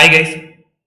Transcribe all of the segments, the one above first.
Hi guys,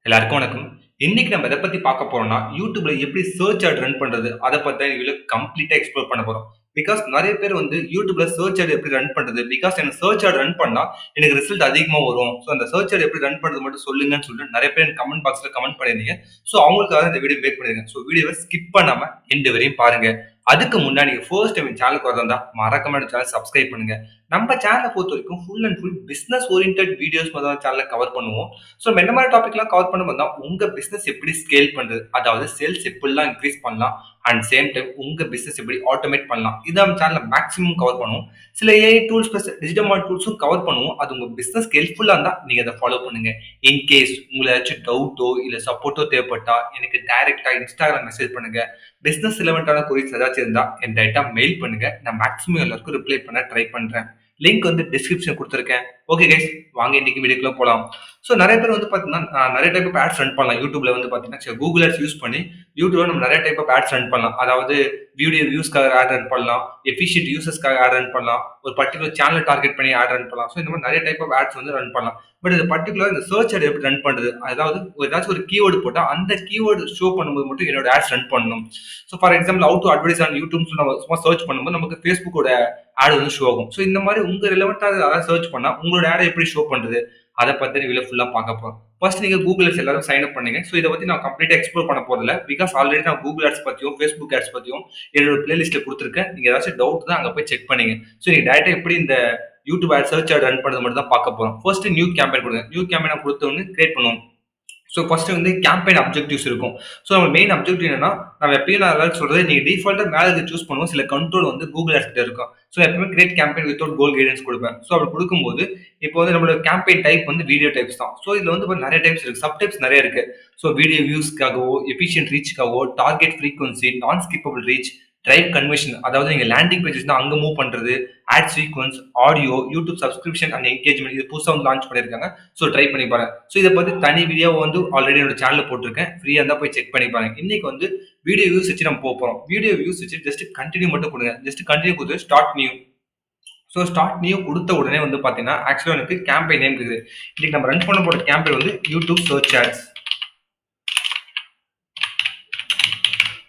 எல்லாருக்கும் வணக்கம். இன்னைக்கு நம்ம எத பத்தி பார்க்க போறோம்னா, YouTubeல எப்படி சர்ச் ஆட் ரன் பண்றது? அத பத்தி தான் இதுல கம்ப்ளீட்டா எக்ஸ்ப்ளோர் பண்ண போறோம். பிகாஸ் நெறைய பேர் வந்து YouTubeல சர்ச் ஆட் எப்படி ரன் பண்றது? பிகாஸ் எனக்கு சர்ச் ஆட் ரன் பண்ணா எனக்கு ரிசல்ட் அதிகமா வரும். சோ அந்த சர்ச் ஆட் எப்படி ரன் பண்றது மட்டும் சொல்லுங்கன்னு சொல்லிட்டு நெறைய பேர் எனக்கு கமெண்ட் பாக்ஸ்ல கமெண்ட் பண்ணியிருந்தீங்க. சோ அவங்களுக்காக இந்த வீடியோ மேக் பண்ணியிருக்கேன். சோ வீடியோவ ஸ்கிப் பண்ணாம எண்ட் வரையும் பாருங்க. அதுக்கு முன்னாடி நீங்க ஃபர்ஸ்ட் டைம் இந்த சேனலுக்கு வரதா மறக்காம இந்த சேனல் சப்ஸ்கிரைப் பண்ணுங்க. நம்ம சேனல பொறுத்தவரைக்கும் full and full business oriented videos மட்டும் தான் சேனல்ல கவர் பண்ணுவோம். ஸோ நம்ம என்ன மாதிரி டாபிக்லாம் கவர் பண்ணும்போது தான் உங்க பிசினஸ் எப்படி ஸ்கேல் பண்றது, அதாவது சேல்ஸ் எப்படிலாம் இன்க்ரீஸ் பண்ணலாம் அண்ட் சேம் டைம் உங்க பிசினஸ் எப்படி ஆட்டோமேட் பண்ணலாம், இதை நம்ம சேனல்ல மேக்ஸிமம் கவர் பண்ணுவோம். சில AI tools plus digital marketing டூல்ஸும் கவர் பண்ணுவோம். அது உங்க பிசினஸ் ஹெல்ப்ஃபுல்லா இருந்தா நீங்க அதை ஃபாலோ பண்ணுங்க. இன்கேஸ் உங்களுக்கு ஏதாச்சும் டவுட்டோ இல்ல சப்போர்ட்டோ தேவைப்பட்டா எனக்கு டைரக்டா இன்ஸ்டாகிராம் மெசேஜ் பண்ணுங்க. பிசினஸ் ரிலவெண்டான கொரிஸ் ஏதாச்சும் இருந்தா என் டைரக்டா மெயில் பண்ணுங்க. நான் மேக்ஸிமம் எல்லாருக்கும் ரிப்ளை பண்ண ட்ரை பண்றேன். லிங்க் வந்து டிஸ்கிரிப்ஷன் கொடுத்துருக்கேன். ஓகே கைஸ், வாங்க இன்னைக்கு வீடியோக்குள்ள போலாம். ஸோ நிறைய பேர் வந்து பார்த்தீங்கன்னா நிறைய டைப் ஆஃப் ஆட்ஸ் ரன் பண்ணலாம். யூடியூப்ல வந்து பார்த்தீங்கன்னா கூகுள் ஆட்ஸ் யூஸ் பண்ணி யூடியூப்ல நம்ம நிறைய டைப் ஆஃப் ஆட்ஸ் ரன் பண்ணலாம். அதாவது வீடியோ வியூஸ்க்காக ஆட் ரன் பண்ணலாம், எஃபிஷியன்ட் யூசர்ஸ்க்காக ஆட் ரன் பண்ணலாம், ஒரு பர்டிகுலர் சேனல் டார்கெட் பண்ணி ஆட் ரன் பண்ணலாம். ஸோ இந்த மாதிரி நிறைய டைப் ஆஃப் ஆட்ஸ் வந்து ரன் பண்ணலாம். பட் இது பர்டிகுலர் இந்த சர்ச் ஆட் எப்படி ரன் பண்றது, அதாவது ஏதாச்சும் ஒரு கீவேர்டு போட்டால் அந்த கீவேர்டு ஷோ பண்ணும்போது மட்டும் என்னோட ஆட்ஸ் ரன் பண்ணணும். So for example how to advertise on YouTube நம்ம சும்மா சர்ச் பண்ணும்போது நமக்கு ஃபேஸ்புக்கோட ஆட் வந்து ஷோ ஆகும். ஸோ இந்த மாதிரி உங்க ரிலவெண்டாக அதாவது சர்ச் பண்ணா உங்களோட ஆடை எப்படி ஷோ பண்றது, அதை பத்தி வீடியோ ஃபுல்லா பார்க்க போறோம். ஃபர்ஸ்ட் நீங்க கூகுள் ஆட்ஸ் எல்லாரும் சைன் அப் பண்ணுங்க. ஸோ இதை பத்தி நான் கம்ப்ளீட்டா எக்ஸ்ப்ளோர் பண்ண போறதில்ல. பிகாஸ் ஆல்ரெடி நான் கூகுள் ஆட்ஸ் பத்தியும் ஃபேஸ்புக் ஆட்ஸ் பத்தியும் என்னோட பிளேலிஸ்ட்ல கொடுத்துருக்கேன். நீங்க ஏதாச்சும் டவுட் தான் அங்க போய் செக் பண்ணீங்க. ஸோ நீங்க டேரக்டா எப்படி இந்த YouTube ad search ad run பண்றது மட்டும் தான் பார்க்க போறோம். ஃபர்ஸ்ட் நியூ கேம்பெயின் கொடுங்க. நியூ கேம்பெயின் கொடுத்த உடனே கிரியேட் பண்ணுவோம். ஸோ ஃபர்ஸ்ட் வந்து கேம்பெயின் அப்ஜெக்டிவ்ஸ் இருக்கும். ஸோ நம்ம மெயின் அப்ஜெக்டிவ் என்னன்னா, நம்ம எப்பயும் நான் எல்லாரும் சொல்றது, நீங்க டிஃபால்ட்டா மேலே சூஸ் பண்ணுவோம். சில கண்ட்ரோல் வந்து கூகுள் ஆட்ஸ் கிட்ட இருக்கும். ஸோ எப்பவுமே create campaign without goal guidance கொடுப்பேன். ஸோ அப்படி கொடுக்கும்போது இப்போ வந்து நம்மளோட கேம்பெயின் டைப் வந்து வீடியோ டைப்ஸ் தான். ஸோ இதுல வந்து நிறைய டைப்ஸ் இருக்கு, சப் டைப்ஸ் நிறைய இருக்கு. ஸோ வீடியோ வியூஸ்க்காகவோ, எஃபிஷியன்ட் ரீச்க்காகவோ, target frequency, non skippable reach, drive conversion, அதாவது நீங்க லேண்டிங் பேஜஸ் தான் அங்க மூவ் பண்றது, ad sequence, audio, YouTube subscription and engagement, இது புதுசாக வந்து லான்ச் பண்ணிருக்காங்க. ஸோ ட்ரை பண்ணி பாருங்க. ஸோ இதை பத்தி தனி வீடியோ வந்து ஆல்ரெடி என்னோட சேனல்ல போட்டிருக்கேன். ஃப்ரீயா இருந்தா போய் செக் பண்ணி பாருங்க. இன்னைக்கு வந்து வீடியோ வியூஸ் வச்சு நம்ம போறோம். வீடியோ வியூஸ் வச்சு ஜஸ்ட் கண்டினியூ மட்டும் கொடுங்க. ஜஸ்ட் கண்டினியூ கொடுத்து start new. So start new கொடுத்த உடனே வந்து பாத்தீங்கன்னா ஆக்சுவலா எனக்கு கேம்பெயின் நேம் இருக்குது. இன்னைக்கு நம்ம ரன் பண்ண போற கேம்பெயின் வந்து YouTube search ads.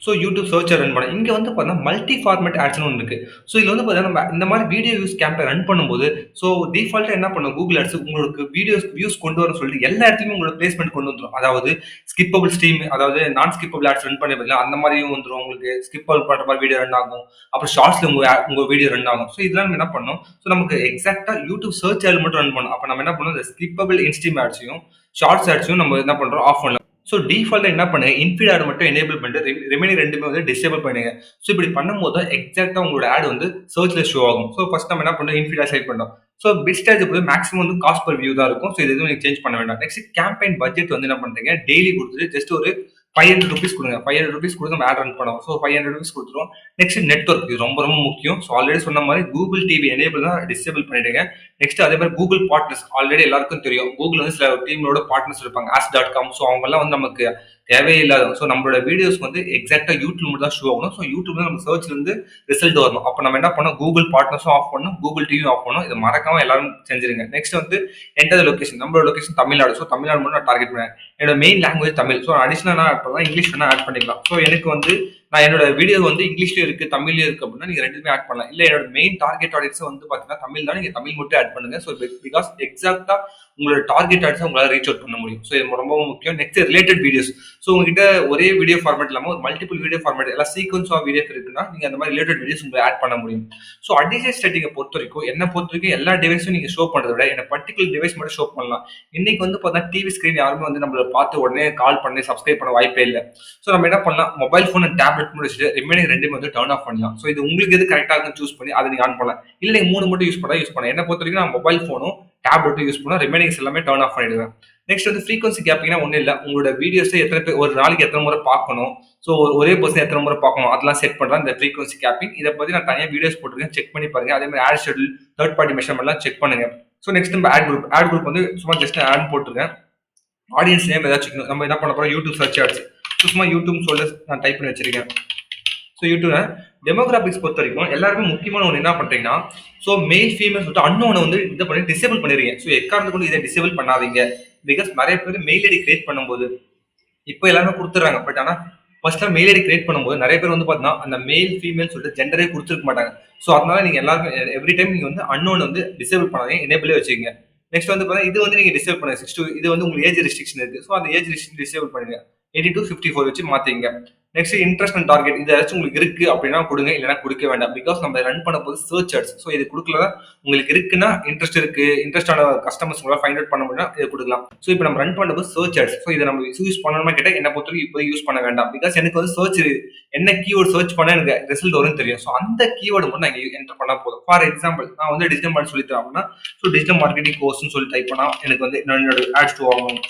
So YouTube சர்ச்சை ரன் பண்ண இங்கே வந்து பார்த்தீங்கன்னா மல்டி ஃபார்மேட் ஆட்ஸ்னு ஒன்று இருக்குது. ஸோ இதில் வந்து பார்த்தீங்கன்னா நம்ம இந்த மாதிரி வீடியோ வியூஸ் கேம்பெயின் ரன் பண்ணும்போது ஸோ டிஃபால்ட்டாக என்ன பண்ணும் கூகுள் ஆட்ஸ் உங்களுக்கு வீடியோஸ் வியூஸ் கொண்டு வர சொல்லிட்டு எல்லா இடத்துலையும் உங்களோட பிளேஸ்மெண்ட் கொண்டு வந்துடும். அதாவது ஸ்கிப்பபிள் ஸ்ட்ரீம், அதாவது நான் ஸ்கிப்பபிள் ஆட்ஸ் ரன் பண்ணி பார்த்தீங்கன்னா அந்த மாதிரியும் வந்துடும். உங்களுக்கு ஸ்கிப்பபிள் பண்ணுற மாதிரி வீடியோ ரன் ஆகும். அப்புறம் ஷார்ட்ஸில் உங்கள் வீடியோ ரன் ஆகும். ஸோ இதெல்லாம் நம்ம என்ன பண்ணணும், ஸோ நமக்கு எக்ஸாக்டாக யூடியூப் சர்ச் ஆட் மட்டும் ரன் பண்ணணும். அப்போ நம்ம என்ன பண்ணணும், இந்த ஸ்கிப்பபிள் இன்ஸ்ட்ரீம் ஆட்ஸையும் ஷார்ட்ஸ் ஆட்ஸையும் நம்ம என்ன பண்ணுறோம், ஆஃப் பண்ணலாம். ஸோ டிஃபால்ட்டா என்ன பண்ணுங்க, இன்ஃபீட் ஆட் மட்டும் எனேபிள் பண்ணிட்டு ரிமைனிங் ரெண்டுமே வந்து டிசேபிள் பண்ணுங்க. ஸோ இப்படி பண்ணும்போது எக்ஸாக்டா உங்களோட ஆட் வந்து சர்ச்ல ஷோ ஆகும். ஸோ ஃபர்ஸ்ட் நம்ம என்ன பண்ணோம், இன்ஃபீட் ஆட் செலக்ட் பண்ணோம். ஸோ பிட் ஸ்டார்ஜ் போது மேக்ஸிமம் வந்து காஸ்ட் பர் வியூ தான் இருக்கும். ஸோ இது எதுவும் நீங்க சேஞ்ச் பண்ண வேண்டாம். நெக்ஸ்ட் கேம்பெயின் பட்ஜெட் வந்து என்ன பண்றீங்க, டெய்லி கொடுத்துட்டு ஜஸ்ட் ஒரு 500 rupees கொடுங்க. 500 rupees கொடுத்து நம்ம ஆட் ரன் பண்ணுவோம். ஸோ 500 rupees கொடுத்துருவோம். நெக்ஸ்ட் நெட்வொர்க், இது ரொம்ப ரொம்ப முக்கியம். ஸோ ஆல்ரெடி சொன்ன மாதிரி கூகுள் டிவி எனேபிள் தான் டிசேபிள் பண்ணிடுங்க. நெக்ஸ்ட் அதே மாதிரி கூகுள் பார்ட்னர்ஸ் ஆல்ரெடி எல்லாருக்கும் தெரியும். கூகுள் வந்து சில டீமோட பார்ட்னர்ஸ் இருப்பாங்க, ask.com. ஸோ அவங்க எல்லாம் வந்து நமக்கு தேவையில்லாத. ஸோ நம்மளோட வீடியோஸ்க்கு வந்து எக்ஸாக்டா யூடியூப் மட்டும் தான் ஷோ ஆகணும். ஸோ யூடியூப்ல நம்ம சர்ச்ல இருந்து ரிசல்ட் வரணும். அப்போ நம்ம என்ன பண்ணோம், கூகுள் பார்ட்னர்ஸும் ஆஃப் பண்ணணும், கூகுள் டிவியும் ஆஃப் பண்ணணும். இதை மறக்காம எல்லாரும் செஞ்சிருங்க. நெக்ஸ்ட் வந்து என்டர் லொகேஷன். நம்மளோட லொகேஷன் தமிழ்நாடு. ஸோ தமிழ்நாடு மட்டும் நான் டார்கெட் பண்ணேன். என்னோட main language Tamil. So additional add பண்ணலாம், இங்கிலீஷ் வேணா ஆட் பண்ணிக்கலாம். ஸோ எனக்கு வந்து நான் என்னோட வீடியோ வந்து இங்கிலீஷ்லயும் இருக்கு தமிழ்லயும் இருக்கு அப்படின்னா நீங்க ரெண்டுமே ஆட் பண்ணலாம். இல்ல என்னோட மெயின் டார்கெட் ஆடியன்ஸ் வந்து பாத்தீங்கன்னா தமிழ் தான், நீங்க தமிழ் மட்டும் ஆட் பண்ணுங்க. ஸோ பிகாஸ் எக்ஸாக்டா உங்களோட டார்கெட் ஆடியன்ஸ் உங்களால ரீச் அவுட் பண்ண முடியும். ஸோ இது ரொம்ப முக்கியம். Next related videos. ஸோ உங்ககிட்ட ஒரே வீடியோ ஃபார்மேட் இல்லாம ஒரு மல்டிபிள் வீடியோ ஃபார்மேட் எல்லாம் சீக்வன்ஸ் ஆஃப் வீடியோ இருக்குன்னா நீங்க அந்த மாதிரி ரிலேட்டட் வீடியோஸ் உங்களை ஆட் பண்ண முடியும். ஸோ அட்வர்டைஸ் செட்டிங்கை பொறுத்த வரைக்கும் என்ன பொறுத்த வரைக்கும் எல்லா டிவைஸும் நீங்க ஷோ பண்றதை விட என்ன பர்டிகுலர் டிவைஸ் மட்டும் ஷோ பண்ணலாம். இன்னைக்கு வந்து பார்த்தா டிவி ஸ்கிரீன் யாருமே வந்து நம்மள பார்த்து உடனே கால் பண்ணி சப்ஸ்கிரைப் பண்ண வாய்ப்பே இல்லை. ஸோ நம்ம என்ன பண்ணலாம், மொபைல் ஃபோன் அண்ட் டேப்லெட் முடிச்சுட்டு ரிமைனிங் ரெண்டுமே வந்து டர்ன் ஆஃப் பண்ணலாம். ஸோ இது உங்களுக்கு எது கரெக்டாக இருக்குன்னு சூஸ் பண்ணி அதை நீங்க ஆன் பண்ணலாம். இல்லை நீங்க 3 மட்டும் யூஸ் பண்ணலாம். என்ன பொறுத்த வரைக்கும் நான் மொபைல் ஃபோனும் டேப்லெட்டும் யூஸ் பண்ணா ரிமைனிங்ஸ் எல்லாமே டர்ன் ஆஃப் பண்ணிடுவேன். நெக்ஸ்ட் வந்து ஃப்ரீக்வன்சி கேப்பிங்னா ஒன்றும் இல்லை, உங்களோட வீடியோஸை எத்தனை பேர் ஒரு நாளைக்கு எத்தனை முறை பார்க்கணும், ஸோ ஒரே பர்சன் எத்தனை முறை பார்க்கணும் அதெல்லாம் செட் பண்ணுறேன் இந்த ஃப்ரீக்வன்சி கேப்பிங். இதை பற்றி நான் தனியாக வீடியோஸ் போட்டிருக்கேன், செக் பண்ணி பாருங்க. அதே மாதிரி ஆட் ஷெட்யூல், தேர்ட் பார்ட்டி மெஷர்மெண்ட்லாம் செக் பண்ணுங்க. ஸோ நெக்ஸ்ட் நம்ம ஆட் குரூப் வந்து சும்மா ஜஸ்ட் ஆட் போட்டிருக்கேன். ஆடியன்ஸ் நேம் ஏதாச்சும் நம்ம என்ன பண்ண போறோம், யூடியூப் சர்ச் ஆட்ஸ். சும்மா யூடியூப் சொல்ல நான் டைப் பண்ணி வச்சிருக்கேன். ஸோ யூடியூப்ல டெமோகிராபிக்ஸ் பொறுத்த வரைக்கும் எல்லாருமே முக்கியமான ஒன்று என்ன பண்றீங்கன்னா, ஸோ மெயில் ஃபீமேல் சொல்லிட்டு அன்னோனை வந்து இதை பண்ணி டிசேபிள் பண்ணிடுறீங்க. ஸோ எக்காரணத்தை கொண்டு இதை டிசேபிள் பண்ணாதீங்க. பிகாஸ் நிறைய பேர் மெயில் ஐடி கிரியேட் பண்ணும்போது இப்போ எல்லாமே கொடுத்துட்றாங்க. பட் ஆனா ஃபர்ஸ்ட்லாம் மெயில் ஐடி கிரியேட் பண்ணும்போது நிறைய பேர் வந்து பார்த்தீங்கன்னா, அந்த மேல், ஃபீமேல் சொல்லிட்டு ஜெண்டரே குடுத்துருக்க மாட்டாங்க. ஸோ அதனால நீங்க எல்லாருக்கும் எவ்ரி டைம் நீங்க வந்து அன்னோன் வந்து டிசேபிள் பண்ணாதீங்க. எனேபிளே வச்சுக்கங்க. நெக்ஸ்ட் வந்து பார்த்தீங்கன்னா, இது வந்து நீங்க டிசேபிள் பண்ணுங்க. 6 to இது வந்து உங்களுக்கு ஏஜ் ரெஸ்ட்ரிக்ஷன் இருக்கு. ஸோ அந்த ஏஜ் ரெஸ்ட்ரிக்ஷன் டிசேபிள் பண்ணுங்க. 18 to 54 வச்சு மாத்திக்கங்க. நெக்ஸ்ட் இன்ட்ரெஸ்ட் அண்ட் டார்கெட் இது ஏதாச்சும் உங்களுக்கு இருக்கு அப்படின்னா கொடுங்க. இல்லைன்னா கொடுக்க வேண்டாம். பிகாஸ் நம்ம ரன் பண்ண போது சர்ச் ஆட்ஸ். ஸோ இது கொடுக்கல உங்களுக்கு இருக்குன்னா இன்ட்ரெஸ்ட் இருக்கு, இன்ட்ரெஸ்டான கஸ்டமர்ஸ் உங்களால் ஃபைண்ட் அவுட் பண்ண முடியும்னா இதை கொடுக்கலாம். ஸோ இப்போ நம்ம ரன் பண்ணும்போது சர்ச் ஆட்ஸ். ஸோ இதை நம்ம யூஸ் பண்ணணுமா கேட்டால் என்ன பொறுத்தவரைக்கும் இப்போ யூஸ் பண்ண வேண்டாம். பிகாஸ் எனக்கு வந்து சர்ச் என்ன கீவேர்ட் சர்ச் பண்ணா எனக்கு ரிசல்ட் வரும்னு தெரியும். ஸோ அந்த கீவேர்டு மட்டும் நான் என்டர் பண்ணா போதும். ஃபார் எக்ஸாம்பிள் நான் வந்து டிஜிட்டல் மார்க்கெட் சொல்லி தரேன் அப்படின்னா, ஸோ டிஜிட்டல் மார்க்கெட்டிங் கோர்ஸ்னு சொல்லி டைப் பண்ணா எனக்கு வந்து என்னோட ஆட்ஸ் ஆகும்.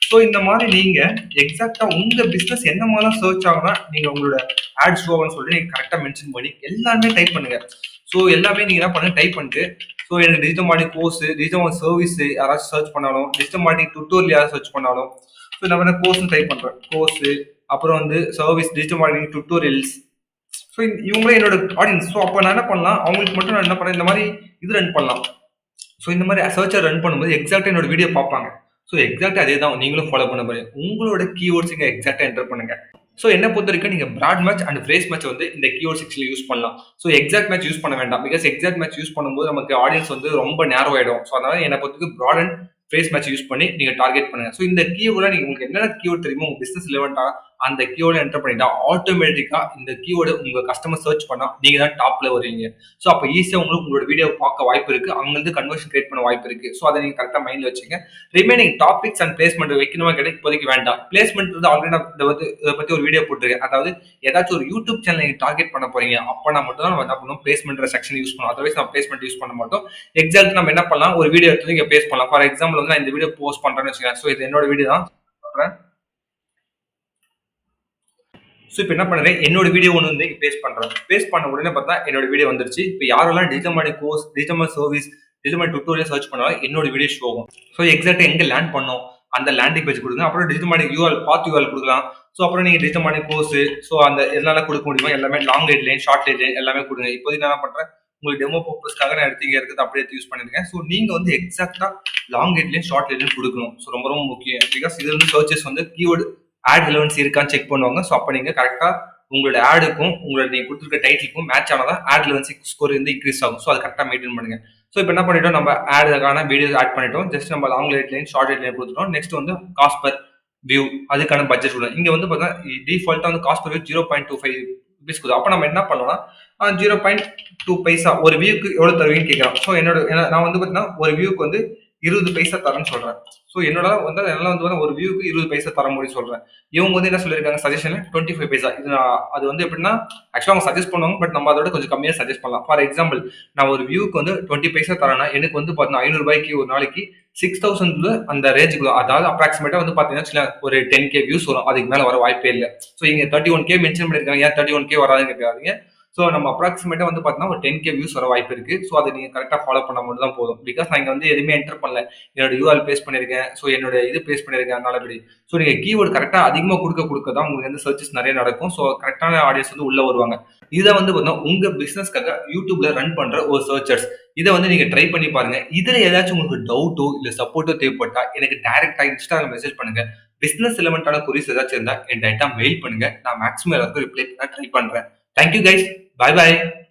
ஸோ இந்த மாதிரி நீங்க எக்ஸாக்டா உங்க பிசினஸ் என்ன மாதிரிலாம் சர்ச் ஆகும்னா நீங்க உங்களோட ஆட் ஷோன்னு சொல்லி நீங்க கரெக்டா மென்ஷன் பண்ணி எல்லாமே டைப் பண்ணுங்க. ஸோ எல்லாமே நீங்க என்ன பண்ணுங்க டைப் பண்ணிட்டு, ஸோ எனக்கு digital marketing course, digital marketing service யாராச்சும் சர்ச் பண்ணாலும், டிஜிட்டல் மார்க்கெட்டிங் டுட்டோரியல் யாராவது சர்ச் பண்ணாலும், ஸோ இந்த மாதிரி கோர்ஸ் டைப் பண்றேன். கோர்ஸ் அப்புறம் வந்து service, digital marketing tutorials. So இவங்களே என்னோட ஆடியன்ஸ். ஸோ அப்போ நான் என்ன பண்ணலாம், அவங்களுக்கு மட்டும் நான் என்ன பண்ணேன், இந்த மாதிரி இது ரன் பண்ணலாம். ஸோ இந்த மாதிரி சர்ச்சர் ரன் பண்ணும்போது எக்ஸாக்டா என்னோட வீடியோ பார்ப்பாங்க. ஸோ எக்ஸாக்டா அதே தான் நீங்களும் ஃபாலோ பண்ண போறீங்க. உங்களோட கீவேர்ட்ஸ் இங்க எக்ஸாக்டா என்டர் பண்ணுங்க. ஸோ என்ன பொறுத்த வரைக்கும் நீங்க broad match and phrase match வந்து இந்த கீவேர்ட் செக்ஷன்ல யூஸ் பண்ணலாம். ஸோ எக்ஸாக்ட் மேட்ச் யூஸ் பண்ண வேண்டாம். பிகாஸ் எக்ஸாக்ட் மேட்ச் யூஸ் பண்ணும்போது நமக்கு ஆடியன்ஸ் வந்து ரொம்ப நேரோ ஆயிடும். ஸோ அதனால என்ன பொறுத்தவரைக்கும் broad and phrase match use பண்ணி நீங்க டார்கெட் பண்ணுங்க. ஸோ இந்த கீவேர்ட்ல நீங்க உங்களுக்கு என்னென்ன கீவேர்ட் தெரியுமோ உங்க பிசினஸ் ரிலவெண்டா அந்த கீவேர்டு என்டர் பண்ணிட்டா ஆட்டோமேட்டிக்கா இந்த கீவேர்டு உங்க கஸ்டமர் சர்ச் பண்ணா நீங்க தான் டாப்ல வருவீங்க. ஸோ அப்போ ஈஸியா உங்களுக்கு உங்களோட வீடியோ பார்க்க வாய்ப்பு இருக்கு. அங்கிருந்து கன்வர்ஷன் கிரியேட் பண்ண வாய்ப்பு இருக்கு. ஸோ அதை நீங்க கரெக்டா மைண்ட்ல வச்சுங்க. ரிமைனிங் டாபிக்ஸ் அண்ட் பிளேஸ்மெண்ட் வைக்கணுமா கேட்டா இப்போதைக்கு வேண்டாம். பிளேஸ்மெண்ட் வந்து ஆல்ரெடி நான் இதை பத்தி ஒரு வீடியோ போட்டிருக்கேன். அதாவது ஏதாச்சும் ஒரு யூடியூப் சேனல் நீங்க டார்கெட் பண்ண போறீங்க அப்பனா மட்டும் தான் நம்ம என்ன பண்ணுவோம், பிளேஸ்மெண்ட் செக்ஷன் யூஸ் பண்ணுவோம். அதர்வைஸ் நம்ம பிளேஸ்மெண்ட் யூஸ் பண்ண மாட்டோம். எக்ஸாக்ட் நம்ம என்ன பண்ணலாம், ஒரு வீடியோ எடுத்து நீங்க பேஸ் பண்ணலாம். ஃபார் எக்ஸாம்பிள் வந்து நான் இந்த வீடியோ போஸ்ட் பண்றேன்னு வச்சுக்கோங்க. ஸோ இது என்னோட வீடியோ தான் பண்றேன். ஸோ இப்போ என்ன பண்ணுறேன், என்னோட வீடியோ ஒன்று வந்து பேஸ்ட் பண்ணுறேன். பேஸ்ட் பண்ண உடனே பார்த்தா என்னோட வீடியோ வந்துருச்சு. இப்போ யாரெல்லாம் digital marketing course, digital marketing service, digital marketing tutorial search பண்ணாலும் என்னோட வீடியோ ஷோ ஆகும். ஸோ எக்ஸாக்டாக எங்கே லேண்ட் பண்ணோம் அந்த லேண்டிங் பேஜ் கொடுங்க. அப்புறம் டிஜிட்டல் மார்க்கெட்டிங் யூஆர் பாத் யூஆர் கொடுக்கலாம். ஸோ அப்புறம் நீங்கள் டிஜிட்டல் மார்க்கெட்டிங் கோர்ஸ், ஸோ அந்த எல்லாம் கொடுக்க முடியுமா எல்லாமே லாங் ஹெட்லைன், ஷார்ட் ஹெட்லைன் எல்லாமே கொடுங்க. இப்போதைக்கு நான் என்ன பண்ணுறேன், உங்களுக்கு டெமோ பர்பஸ்க்காக நான் எடுத்து இருக்கிறது அப்படியே யூஸ் பண்ணிருக்கேன். ஸோ நீங்க வந்து எக்ஸாக்டா லாங் ஹெட்லைன், ஷார்ட் ஹெட்லைன் கொடுக்கணும். ஸோ ரொம்ப ரொம்ப முக்கியம். பிகாஸ் இது வந்து சர்ச்சஸ் வந்து கீவேர்டு ஆட் ரிலவன்சி இருக்கான்னு செக் பண்ணுவாங்க. ஸோ அப்போ நீங்க கரெக்டா உங்களோட ஆடுக்கும் உங்களோட நீங்க கொடுத்துருக்க டைட்டிலுக்கும் மேட்ச் ஆனதான் ஆட் ரிலவன்சி ஸ்கோர் வந்து இன்க்ரீஸ் ஆகும். ஸோ அதை கரெக்டாக மெயின்டைன் பண்ணுங்க. ஸோ இப்போ என்ன பண்ணிட்டோம், நம்ம ஆடுக்கான வீடியோஸ் ஆட் பண்ணிட்டோம். ஜஸ்ட் நம்ம லாங் ஹெட்லைன், ஷார்ட் ஹெட்லைன் கொடுத்துட்டோம். நெக்ஸ்ட் வந்து காஸ்ட் பர் வியூ அதுக்கான பட்ஜெட் கொடுங்க. இங்க வந்து பார்த்தீங்கன்னா டிஃபால்ட்டா வந்து காஸ்ட் பர் வியூ 0.25 ருபீஸ் கொடுக்கும். அப்போ நம்ம என்ன பண்ணலாம்னா 0.2 பைசா ஒரு வியூக்கு எவ்வளவு தருவீங்கன்னு கேட்கலாம். ஸோ நான் வந்து பார்த்தீங்கன்னா ஒரு வியூக்கு வந்து 20 பைசா தரேன்னு சொல்றேன். ஸோ என்னோட வந்து என்னால வந்து ஒரு வியூக்கு 20 பைசா தர முடியும் சொல்றேன். இவங்க வந்து என்ன சொல்லியிருக்காங்க சஜஷன்ல 25 பைசா. இது அது வந்து எப்படின்னா ஆக்சுவலா அவங்க சஜஸ்ட் பண்ணுவாங்க. பட் நம்ம அதோட கொஞ்சம் கம்மியாக சஜஸ்ட் பண்ணலாம். ஃபார் எக்ஸாம்பிள் நான் ஒரு வியூக்கு வந்து 20 பைசா தரேன்னா எனக்கு வந்து பார்த்தீங்கன்னா 500 ரூபாய்க்கு ஒரு நாளைக்கு 6000 அந்த ரேஞ்சுக்குள்ள, அதாவது அப்ராக்சிமேட்டா வந்து பாத்தீங்கன்னா ஒரு 10K வியூஸ் வரும். அதுக்கு மேல வர வாய்ப்பே இல்லை. ஸோ இங்க 31K மென்ஷன் பண்ணிருக்காங்க. ஏன் 31K வராதுன்னு கேட்காதீங்க. ஸோ நம்ம அப்ராக்சிமேட்டா வந்து பார்த்தீங்கன்னா ஒரு 10K வியூஸ் வர வாய்ப்பு இருக்கு. ஸோ அதை நீங்க கரெக்டாக ஃபாலோ பண்ண மட்டும் தான் போதும். பிகாஸ் நான் இங்க வந்து எதுவுமே என்டர் பண்ணல. என்னோட யூஆர்எல் பேஸ் பண்ணிருக்கேன். ஸோ என்னோட இது பேஸ் பண்ணிருக்கேன். அதனால இப்படி ஸோ நீங்க கீவேர்டு கரெக்டாக அதிகமாக கொடுக்க தான் உங்களுக்கு வந்து சர்ச்சஸ் நிறைய நடக்கும். ஸோ கரெக்டான ஆடியன்ஸ் வந்து உள்ள வருவாங்க. இதை வந்து பார்த்தீங்கன்னா உங்க பிசினஸ்க்காக யூடியூப்ல ரன் பண்ற ஒரு சர்ச்சர்ஸ். இதை வந்து நீங்க ட்ரை பண்ணி பாருங்க. இதுல ஏதாச்சும் உங்களுக்கு டவுட்டோ இல்ல சப்போர்ட்டோ தேவைப்பட்டா எனக்கு டைரக்டா இன்ஸ்டால மெசேஜ் பண்ணுங்க. பிசினஸ் ரிலவெண்டான குரீஸ் ஏதாச்சும் இருந்தா என் டைரக்டா மெயில் பண்ணுங்க. நான் மேக்ஸிமம் எல்லாருக்கும் ரிப்ளை பண்ண ட்ரை பண்றேன். Thank you guys. Bye bye.